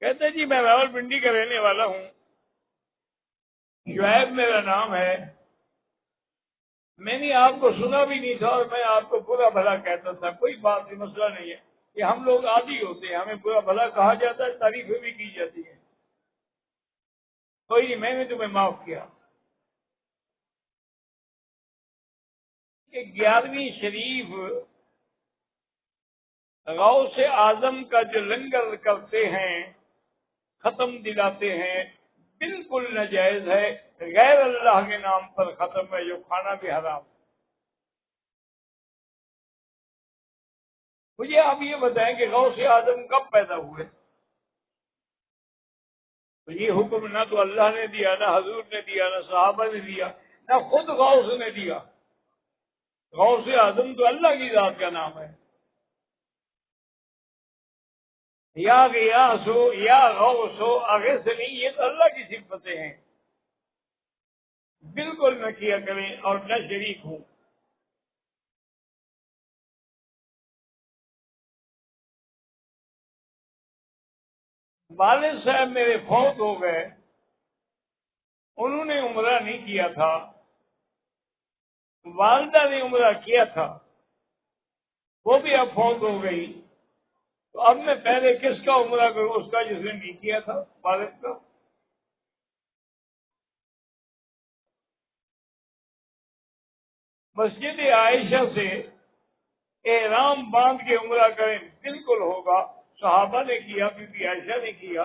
کہتے جی میں راولپنڈی کا رہنے والا ہوں، شعیب میرا نام ہے، میں نے آپ کو سنا بھی نہیں تھا اور میں آپ کو برا بھلا کہتا تھا، کوئی بات نہیں، مسئلہ نہیں ہے کہ ہم لوگ عادی ہوتے ہیں، ہمیں برا بھلا کہا جاتا ہے، تعریفیں بھی کی جاتی ہیں، کوئی نہیں، میں نے تمہیں معاف کیا۔ کہ 11ویں شریف غوث اعظم کا جو لنگر کرتے ہیں، ختم دلاتے ہیں، بالکل ناجائز ہے، غیر اللہ کے نام پر ختم ہے، جو کھانا بھی حرام۔ مجھے آپ یہ بتائیں کہ غوث اعظم کب پیدا ہوئے؟ تو یہ حکم نہ تو اللہ نے دیا، نہ حضور نے دیا، نہ صحابہ نے دیا، نہ خود غوث نے دیا۔ غوث اعظم تو اللہ کی ذات کا نام ہے۔ یا غیاث ہو یا غوث ہو، آگے سے نہیں، یہ تو اللہ کی صفتیں ہیں، بالکل نہ کیا کریں اور نہ شریک ہوں۔ والد صاحب میرے فوت ہو گئے، انہوں نے عمرہ نہیں کیا تھا، والدہ نے عمرہ کیا تھا، وہ بھی اب فوت ہو گئی، تو اب میں پہلے کس کا عمرہ کروں؟ اس کا جس نے نہیں کیا تھا، والد کا۔ مسجد عائشہ سے احرام باندھ کے عمرہ کریں، بالکل ہوگا، صحابہ نے کیا، بی بی عائشہ نے کیا۔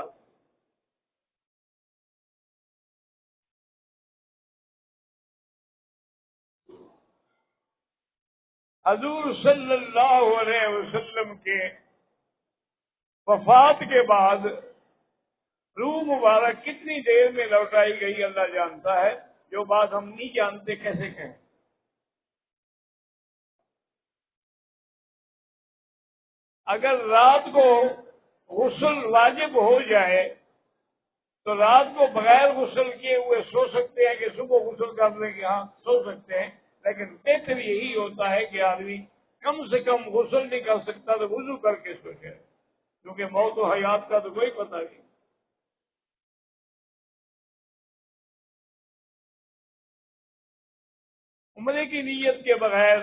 حضور صلی اللہ علیہ وسلم کے وفات کے بعد روح مبارک کتنی دیر میں لوٹائی گئی اللہ جانتا ہے، جو بات ہم نہیں جانتے کیسے کہیں۔ اگر رات کو غسل واجب ہو جائے تو رات کو بغیر غسل کیے ہوئے سو سکتے ہیں کہ صبح غسل کر لیں گے؟ ہاں سو سکتے ہیں، لیکن بہتر یہی ہوتا ہے کہ آدمی کم سے کم غسل نہیں کر سکتا تو وضو کر کے سوچے، کیونکہ موت و حیات کا تو کوئی پتہ نہیں۔ عمرے کی نیت کے بغیر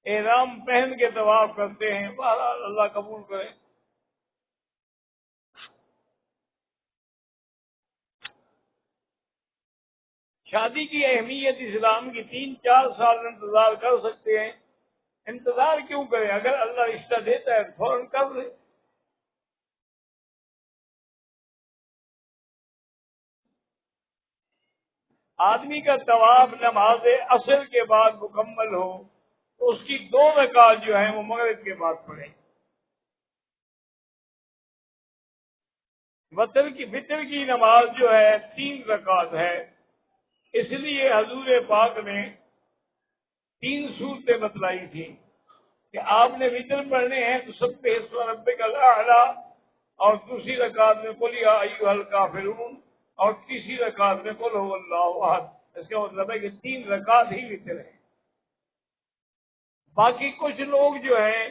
احرام پہن کے طواف کرتے ہیں، بہرحال اللہ قبول کرے۔ شادی کی اہمیت اسلام کی، 3-4 سال انتظار کر سکتے ہیں، انتظار کیوں کریں؟ اگر اللہ رشتہ دیتا ہے فوراً کر لے۔ آدمی کا طواف نماز عصر کے بعد مکمل ہو تو اس کی 2 رکعت جو ہیں وہ مغرب کے بعد پڑھیں۔ فطر کی نماز جو ہے 3 رکعت ہے، اس لیے حضور پاک نے 3 صورتیں بتلائی تھی کہ آپ نے وطر پڑھنے ہیں تو سبح اسم ربک الاعلی، اور دوسری رکعت میں قل یا ایھا الکافرون، اور تیسری رکعت میں قل ھو اللہ احد۔ اس کا مطلب ہے کہ 3 رکعت ہی وطر ہے۔ باقی کچھ لوگ جو ہیں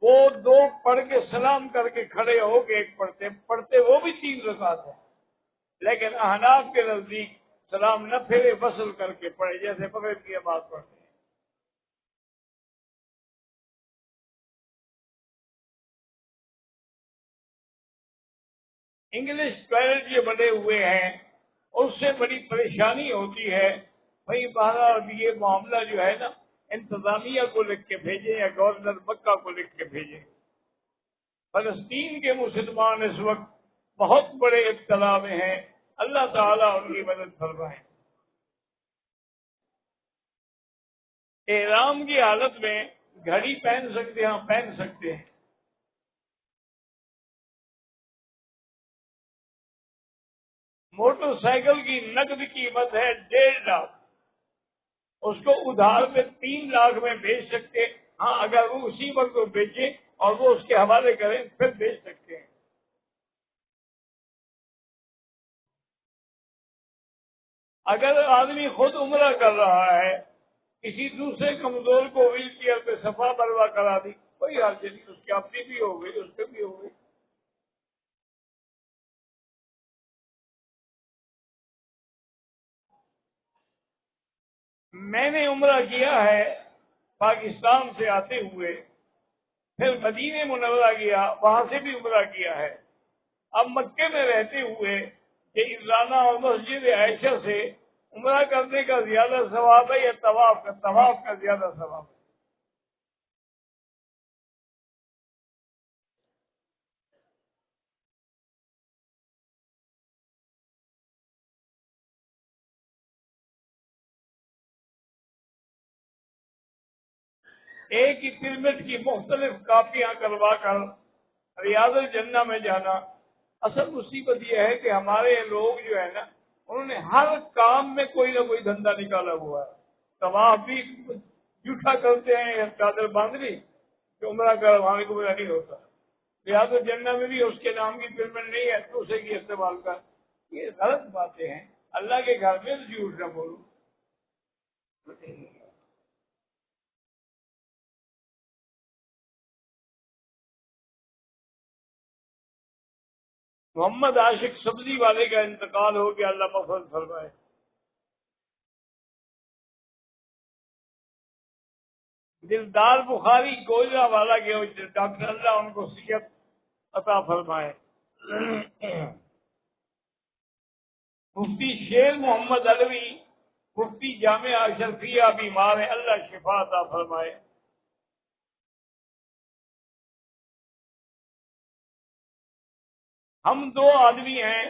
وہ 2 پڑھ کے سلام کر کے کھڑے ہو کے ایک پڑھتے وہ بھی 3 رکعت ہے، لیکن احناف کے نزدیک سلام نہ پھیرے، وصل کر کے پڑھے، جیسے مغرب کی نماز پڑھتے ہیں۔ انگلش ٹوائلٹ یہ بنے ہوئے ہیں، اس سے بڑی پریشانی ہوتی ہے۔ بھائی بہرحال یہ معاملہ جو ہے نا، انتظامیہ کو لکھ کے بھیجیں یا گورنر مکہ کو لکھ کے بھیجیں۔ فلسطین کے مسلمان اس وقت بہت بڑے ابتلا میں ہیں، اللہ تعالیٰ ان کی مدد فرمائے۔ احرام کی حالت میں گھڑی پہن سکتے ہیں؟ پہن سکتے ہیں۔ موٹر سائیکل کی نقد قیمت ہے 1.5 لاکھ، اس کو ادھار میں 3 لاکھ میں بیچ سکتے ہیں۔ ہاں اگر وہ اسی وقت کو بیچیں اور وہ اس کے حوالے کریں پھر بیچ سکتے ہیں۔ اگر آدمی خود عمرہ کر رہا ہے، کسی دوسرے کمزور کو ویل چیئر پہ صفا بلوا کرا دی، کوئی حرج نہیں، اس کی اپنی بھی ہو گئی، اس پہ بھی ہو گئی۔ میں نے عمرہ کیا ہے پاکستان سے آتے ہوئے، پھر مدینہ منورہ گیا، وہاں سے بھی عمرہ کیا ہے۔ اب مکے میں رہتے ہوئے کہ عمرانہ اور مسجد عائشہ سے عمرہ کرنے کا زیادہ ثواب ہے یا طواف کا زیادہ ثواب ہے؟ ایک ہی پرمٹ کی مختلف کاپیاں کروا کر ریاض الجنہ میں جانا، اصل مصیبت یہ ہے کہ ہمارے لوگ جو ہے نا، انہوں نے ہر کام میں کوئی نہ کوئی دھندا نکالا ہوا ہے۔ طواف بھی جھوٹا کرتے ہیں یا چادر باندھ لی کہ عمرہ کر، وہاں کو عمرہ نہیں ہوتا۔ ریاض الجنہ میں بھی اس کے نام کی پرمٹ نہیں ہے، دوسرے کی استعمال کر۔ یہ غلط باتیں ہیں، اللہ کے گھر میں تو جھوٹ نہ بولو۔ محمد عاشق سبزی والے کا انتقال ہو گیا، اللہ مغفرت فرمائے۔ دلدار بخاری گوجرا والا کے ڈاکٹر، اللہ ان کو صحت عطا فرمائے۔ مفتی شیر محمد علوی مفتی جامعہ اشرفیہ بیمار ہے، اللہ شفا عطا فرمائے۔ ہم دو آدمی ہیں،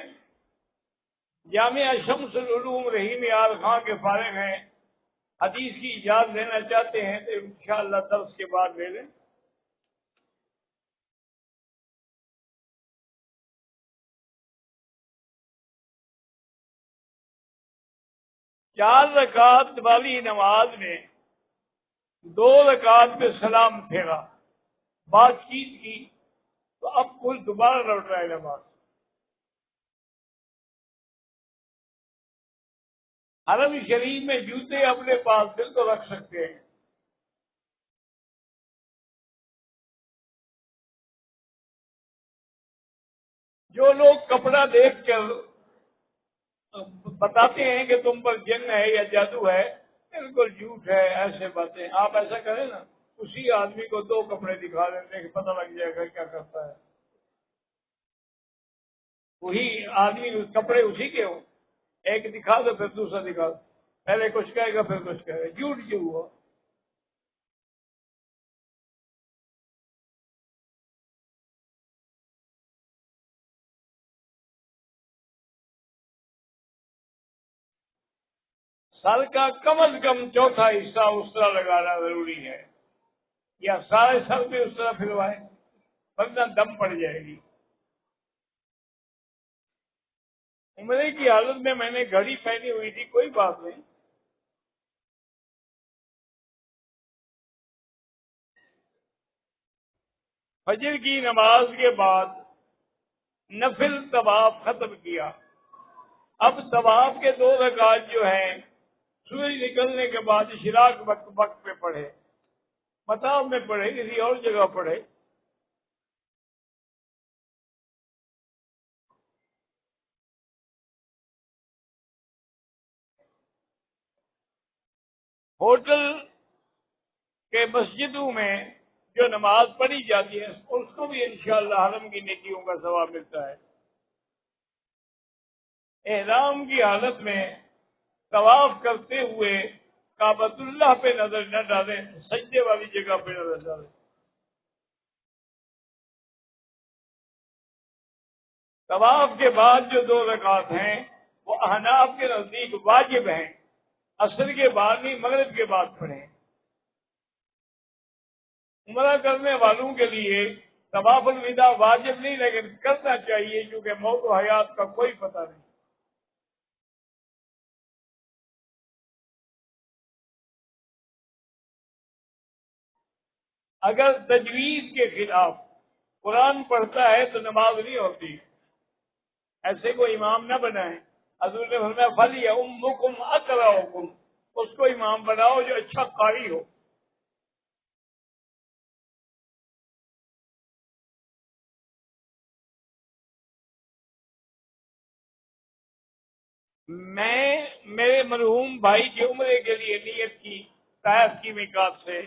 جامعہ شمس العلوم رحیم یار خان کے فارغ ہیں، حدیث کی اجازت لینا چاہتے ہیں تو انشاءاللہ درس کے بعد لے لیں۔ 4 رکعت والی نماز میں 2 رکعت پہ سلام پھیرا، بات چیت کی، تو اب کل دوبارہ لوٹ رہا ہے نماز۔ حرم شریف میں جوتے اپنے پاس دل تو رکھ سکتے ہیں۔ جو لوگ کپڑا دیکھ کر بتاتے ہیں کہ تم پر جن ہے یا جادو ہے، بالکل جھوٹ ہے، ایسے باتیں۔ آپ ایسا کریں نا، اسی آدمی کو 2 کپڑے دکھا دیتے کہ پتہ لگ جائے گا کیا کرتا ہے۔ وہی آدمی کپڑے اسی کے ہوں، ایک دکھا دو پھر دوسرا دکھا دو، پہلے کچھ کہے گا پھر کچھ کہے گا، جھوٹ کیوں ہوا؟ سر کا کم از کم چوتھا حصہ اس طرح لگانا ضروری ہے، یا سارے سر پہ اس طرح پھروائے، ورنہ دم پڑ جائے گی۔ عمرے کی حالت میں نے گھڑی پہنی ہوئی تھی، کوئی بات نہیں۔ فجر کی نماز کے بعد نفل طواف ختم کیا، اب طواف کے 2 رکعت جو ہیں سورج نکلنے کے بعد اشراق وقت پہ پڑھے، مطاب میں پڑھے، کسی اور جگہ پڑھے۔ ہوٹل کے مسجدوں میں جو نماز پڑھی جاتی ہے اس کو بھی انشاءاللہ حرم کی نیکیوں کا ثواب ملتا ہے۔ احرام کی حالت میں طواف کرتے ہوئے کعبۃ اللہ پہ نظر نہ ڈالیں، سجدے والی جگہ پہ نظر ڈالیں۔ طواف کے بعد جو 2 رکعت ہیں وہ احناف کے نزدیک واجب ہیں، عصر کے بعد نہیں، مغرب کے بعد پڑھیں۔ عمرہ کرنے والوں کے لیے طواف الوداع واجب نہیں، لیکن کرنا چاہیے کیونکہ موت و حیات کا کوئی پتہ نہیں۔ اگر تجویز کے خلاف قرآن پڑھتا ہے تو نماز نہیں ہوتی، ایسے کو امام نہ بنائیں۔ حضور نے فرمایا فَلْيَؤُمُّكُمْ أَقْرَأُكُمْ، اس کو امام بناؤ جو اچھا قاری ہو۔ میں میرے مرحوم بھائی کی عمرے کے لیے نیت کی طائف کی میقات سے،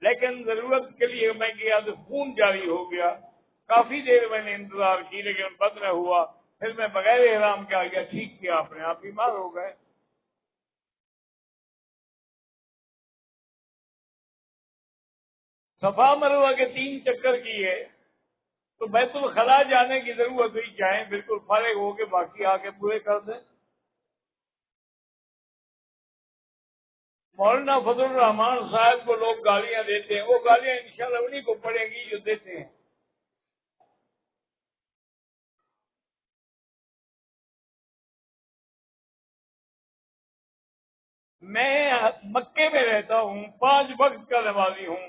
لیکن ضرورت کے لیے میں گیا تو خون جاری ہو گیا. کافی دیر میں نے انتظار کی لیکن بد نہ ہوا. پھر میں بغیر احرام کے آ گیا. ٹھیک کیا آپ نے، آپ بیمار ہو گئے. صفا مروہ کے 3 چکر کیے تو بیت الخلاء جانے کی ضرورت ہوئی. جائیں بالکل فارغ ہو کے باقی آ کے پورے کر دیں. مولانا فضل الرحمان صاحب کو لوگ گالیاں دیتے ہیں، وہ گالیاں انشاءاللہ انہیں کو پڑیں گی جو دیتے ہیں. میں مکے میں رہتا ہوں، 5 وقت کا نمازی ہوں،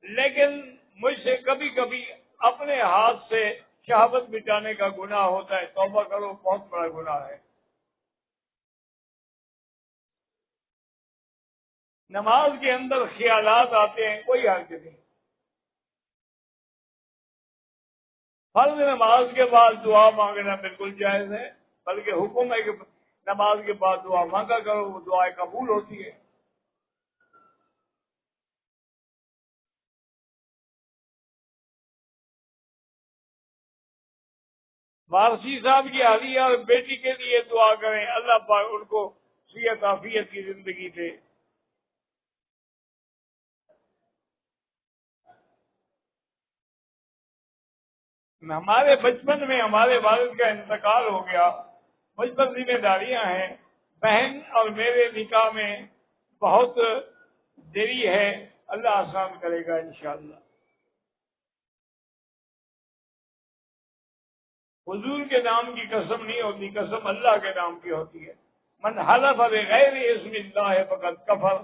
لیکن مجھ سے کبھی کبھی اپنے ہاتھ سے شہوت مٹانے کا گناہ ہوتا ہے. توبہ کرو، بہت بڑا گناہ ہے. نماز کے اندر خیالات آتے ہیں، کوئی حرج نہیں. فرض نماز کے بعد دعا مانگنا بالکل جائز ہے، بلکہ حکم ہے کہ نماز کے بعد دعا مانگا کرو، وہ دعائیں قبول ہوتی ہے. وارسی صاحب کی حالیہ اور بیٹی کے لیے دعا کریں، اللہ پاک ان کو صحت عافیت کی زندگی دے. ہمارے بچپن میں ہمارے والد کا انتقال ہو گیا، مجھ پر ذمہ داریاں ہیں. بہن اور میرے نکاح میں بہت دیری ہے، اللہ آسان کرے گا انشاءاللہ. حضور کے نام کی قسم نہیں ہوتی، قسم اللہ کے نام کی ہوتی ہے. من حلف بغیر اسم اللہ فقد کفر،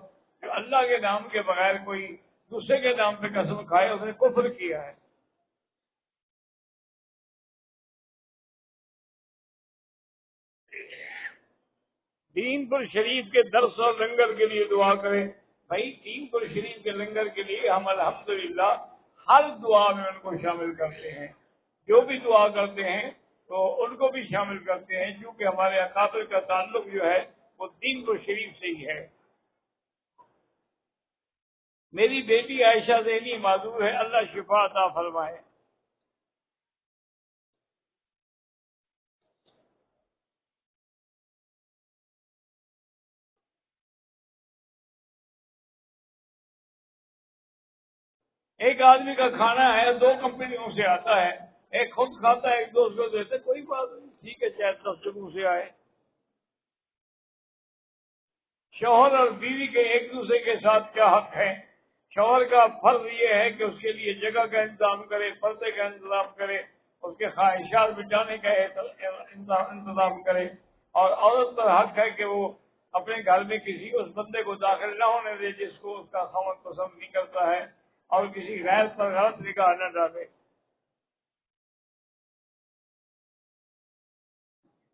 جو اللہ کے نام کے بغیر کوئی دوسرے کے نام پہ قسم کھائے اس نے کفر کیا ہے. دین پر شریف کے درس اور لنگر کے لیے دعا کریں. بھائی دین پر شریف کے لنگر کے لیے ہم الحمدللہ ہر دعا میں ان کو شامل کرتے ہیں. جو بھی دعا کرتے ہیں تو ان کو بھی شامل کرتے ہیں، کیونکہ ہمارے اکابر کا تعلق جو ہے وہ دین پر شریف سے ہی ہے. میری بیٹی عائشہ زینی معذور ہے، اللہ شفا عطا فرمائے. ایک آدمی کا کھانا ہے 2 کمپنیوں سے آتا ہے، ایک خود کھاتا ہے ایک دوست کو دیتے، کوئی بات نہیں، ٹھیک ہے، چاہے 10 جگہوں سے آئے. شوہر اور بیوی کے ایک دوسرے کے ساتھ کیا حق ہے؟ شوہر کا فرض یہ ہے کہ اس کے لیے جگہ کا انتظام کرے، پردے کا انتظام کرے، اس کے خواہشات بچانے کا انتظام کرے. اور عورت پر حق ہے کہ وہ اپنے گھر میں کسی اس بندے کو داخل نہ ہونے دے جس کو اس کا خاوند پسند نہیں کرتا ہے، اور کسی غیر پر غلط نگاہ نہ ڈالے.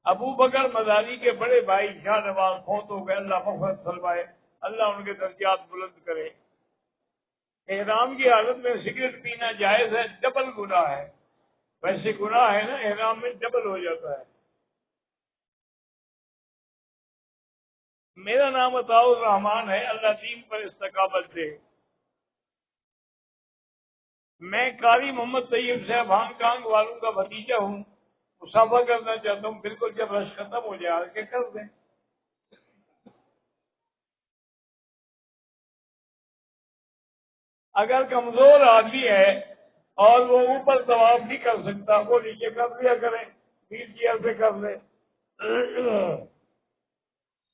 ابو بکر مداری کے بڑے بھائی شاہ نواز فوت ہو گئے، اللہ مغفرت فرمائے، اللہ ان کے درجات بلند کرے. احرام کی حالت میں سگریٹ پینا جائز ہے، ڈبل گناہ ہے. ویسے گناہ ہے نا، احرام میں ڈبل ہو جاتا ہے. میرا نام عطاء الرحمان ہے، اللہ دین پر استقامت دے. میں قاری محمد طیب صاحب ہانگ کانگ والوں کا بھتیجا ہوں. مسافہ کرنا چاہتا ہوں، بالکل جب رش ختم ہو جائے آ کے کر دیں. اگر کمزور آدمی ہے اور وہ اوپر طواف نہیں کر سکتا، وہ نیچے کر لیا کریں، ویل چیئر سے کر لے.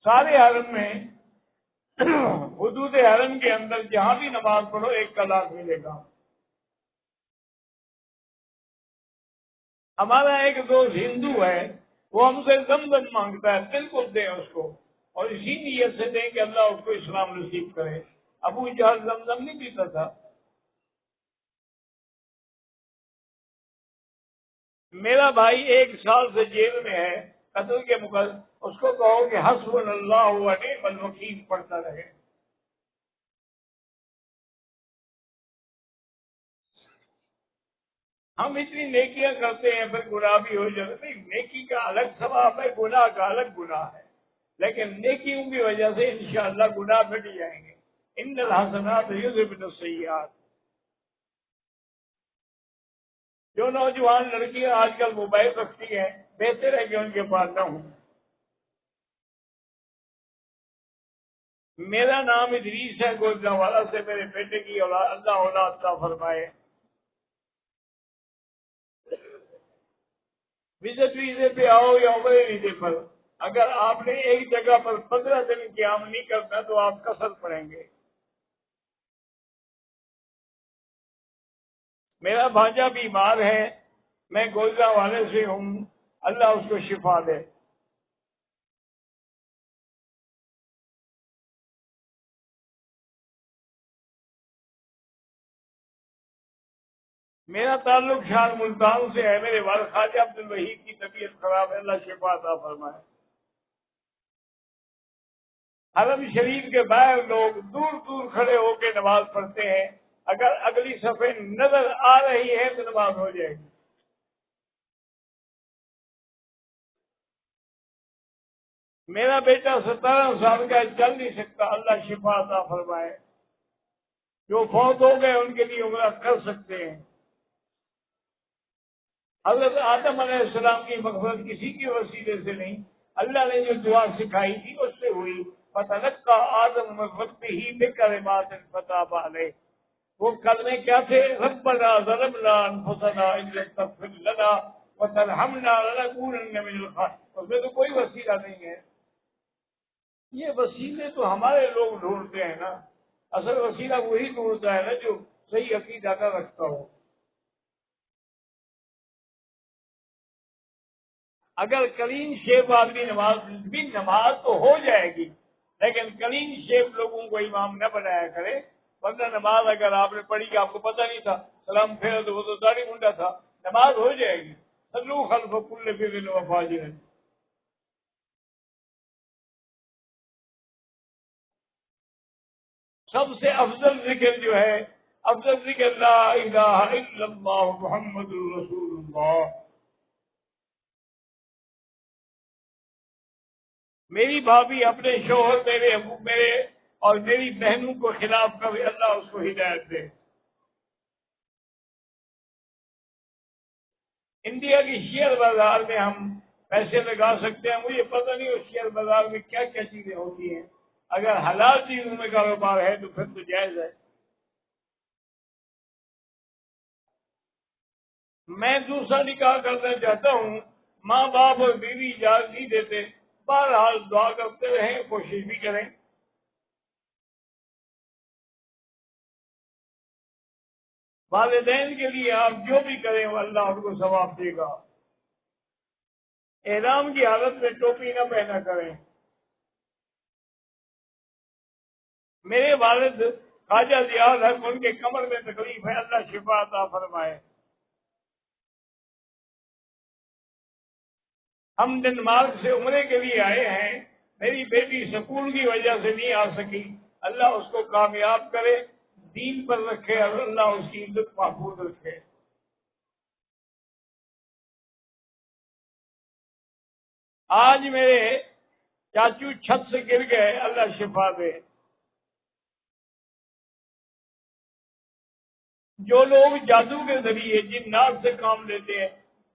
سارے حرم میں حدود حرم کے اندر جہاں بھی نماز پڑھو 1 کلاک ملے گا. ہمارا ایک دوست ہندو ہے، وہ ہم سے زمزم مانگتا ہے، بالکل دیں اس کو، اور اسی نیت سے دیں کہ اللہ اس کو اسلام نصیب کرے. ابو جہل زمزم نہیں پیتا تھا. میرا بھائی 1 سال سے جیل میں ہے قتل کے مقدمے، اس کو کہو کہ حسبنا اللہ و نعم الوکیل پڑھتا رہے. ہم اتنی نیکیاں کرتے ہیں پھر گناہ بھی ہو جاتا. نہیں، نیکی کا الگ ثواب ہے، گناہ کا الگ گناہ ہے. لیکن نیکیوں کی وجہ سے انشاءاللہ گناہ مٹ جائیں گے. ان الحسنات یذہبن السیئات. جو نوجوان لڑکیاں آج کل موبائل رکھتی ہیں بہتر ہے کہ ان کے پاس نہ ہوں. میرا نام ادریس ہے، گوجرانوالا سے میرے بیٹے کی اولاد اللہ اولاد عطا فرمائے. وزٹ ویزے پہ آؤ یا عمرے ویزے پر، اگر آپ نے ایک جگہ پر 15 دن قیام نہیں کرنا تو آپ قصر پڑیں گے. میرا بھانجا بیمار ہے، میں گوجرانوالے سے ہوں، اللہ اس کو شفا دے. میرا تعلق شان ملتان سے ہے، میرے والد خواجہ عبد الوحید کی طبیعت خراب ہے، اللہ شفا عطا فرمائے. حرم شریف کے باہر لوگ دور دور کھڑے ہو کے نماز پڑھتے ہیں، اگر اگلی صفحے نظر آ رہی ہے تو نماز ہو جائے گی. میرا بیٹا 17 سال کا ہے، چل نہیں سکتا، اللہ شفا عطا فرمائے. جو فوت ہو گئے ان کے لیے عمرہ کر سکتے ہیں. حضرت آدم علیہ السلام کی مغفرت کسی کے وسیلے سے نہیں، اللہ نے جو دعا سکھائی تھی اس سے ہوئی. فتلقى آدم من ربه بكلمات فتاب عليه. وہ کلمے کیا تھے؟ ربنا ظلمنا انفسنا ان لم تغفر لنا وترحمنا لنكونن من الخاسرين. اس میں تو کوئی وسیلہ نہیں ہے. یہ وسیلے تو ہمارے لوگ ڈھونڈتے ہیں نا، اصل وسیلہ وہی ڈھونڈتا ہے نا جو صحیح عقیدہ کا رکھتا ہو. اگر کلین شیپ آدمی نماز بھی، نماز تو ہو جائے گی لیکن کلین شیپ لوگوں کو امام نہ بنایا کرے. ورنہ نماز اگر آپ نے پڑھی کہ آپ کو پتہ نہیں تھا سلام پھیرا تو وہ تو داڑھی منڈا تھا، نماز ہو جائے گی. صلو خلف کل بر و فاجر. سب سے افضل ذکر جو ہے، افضل ذکر لا الہ الا اللہ محمد الرسول اللہ. میری بھابھی اپنے شوہر میرے ابو میرے اور میری بہنوں کو خلاف کبھی، اللہ اس کو ہدایت دے. انڈیا کی شیئر بازار میں ہم پیسے لگا سکتے ہیں. مجھے پتہ نہیں اس شیئر بازار میں کیا کیا چیزیں ہوتی ہیں. اگر حلال چیزوں میں کاروبار ہے تو پھر تو جائز ہے. میں دوسرا نکاح کرنا چاہتا ہوں، ماں باپ اور بیوی اجازت نہیں دیتے. بہرحال دعا کرتے رہیں، کوشش بھی کریں. والدین کے لیے آپ جو بھی کریں وہ اللہ ان کو ثواب دے گا. احرام کی حالت میں ٹوپی نہ پہنا کریں. میرے والد خواجہ ضیاء حق ان کے کمر میں تکلیف ہے، اللہ شفا عطا فرمائے. ہم ڈنمارک سے عمرے کے لیے آئے ہیں، میری بیٹی سکول کی وجہ سے نہیں آ سکی، اللہ اس کو کامیاب کرے، دین پر رکھے اور اللہ اس کی عزت محفوظ رکھے. آج میرے چاچو چھت سے گر گئے، اللہ شفا دے. جو لوگ جادو کے ذریعے جنات سے کام لیتے ہیں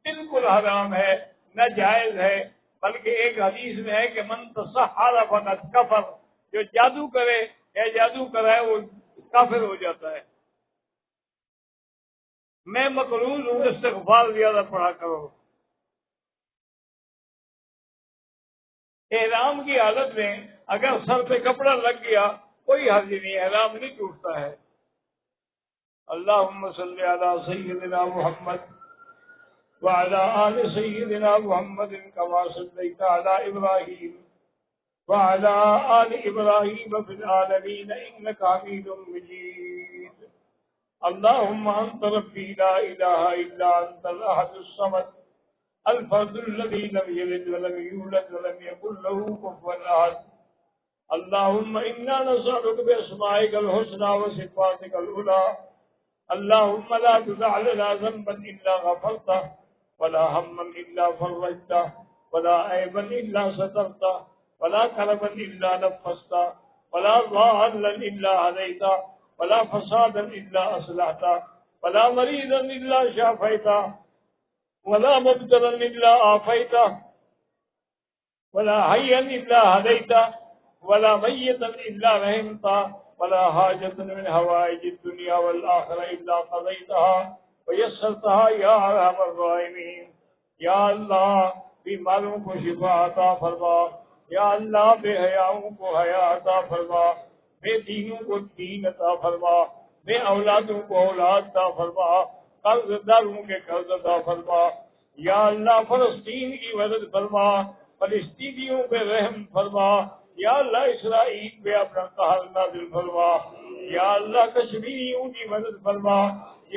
بالکل حرام ہے، نہ جائز ہے. بلکہ ایک حدیث میں ہے کہ من تسحر فقد کفر، جو جادو کرے یا جادو کرائے وہ کافر ہو جاتا ہے. میں مقروض ہوں، استغفار زیادہ پڑھا کرو. احرام کی حالت میں اگر سر پہ کپڑا لگ گیا کوئی حرج نہیں، احرام نہیں ٹوٹتا ہے. اللهم صل على سيدنا محمد وعلى آل سيدنا محمد كما صليت على إبراهيم وعلى آل إبراهيم في العالمين إنك حميد مجيد. اللهم أنت ربي لا إله إلا أنت الأحد الصمد الفرد الذي لم يلد ولم يولد ولم يكن له كفوا أحد. اللهم إنا نسألك بأسمائك الحسنى وصفاتك العلى اللهم لا تدع لنا ذنبا إلا غفرته ولا هما إلا فرجته ولا عيبا إلا سترته ولا كربا إلا نفستا ولا ضالا إلا هديتا ولا فسادا إلا أصلحتا ولا مريضا إلا شافيتا ولا مبتلا إلا عافيتا ولا حيا إلا هديتا ولا ميتا إلا رحمتا ولا حاجة من حوائج الدنيا والآخرة إلا قضيتها ويسرتها يا أرحم الراحمين. یا اللہ بیماروں کو شفا عطا فرما، یا اللہ بے حیاؤں کو حیا عطا فرما، بے دینوں کو دین عطا فرما، بے اولادوں کو اولاد عطا فرما، قرض داروں کے قرض عطا فرما. یا اللہ فلسطین کی مدد فرما، فلسطینیوں پہ رحم فرما. یا اللہ اسرائیل پہ اپنا قہر نازل فرما. یا اللہ کشمیریوں کی مدد فرما.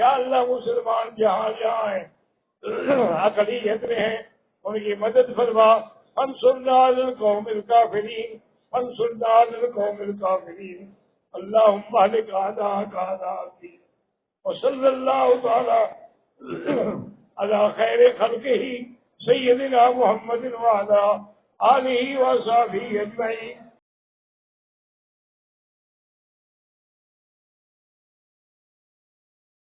یا اللہ مسلمان جہاں جہاں ہیں اقلیت میں ہیں ان کی مدد فرما. انصرنا علی القوم الکافرین، انصرنا علی القوم الکافرین. اللہم اہلک اعداءک اعداء الدین. وصلی اللہ تعالی علی خیر خلقہ سیدنا محمد وعلی آلہ وصحبہ اجمعین.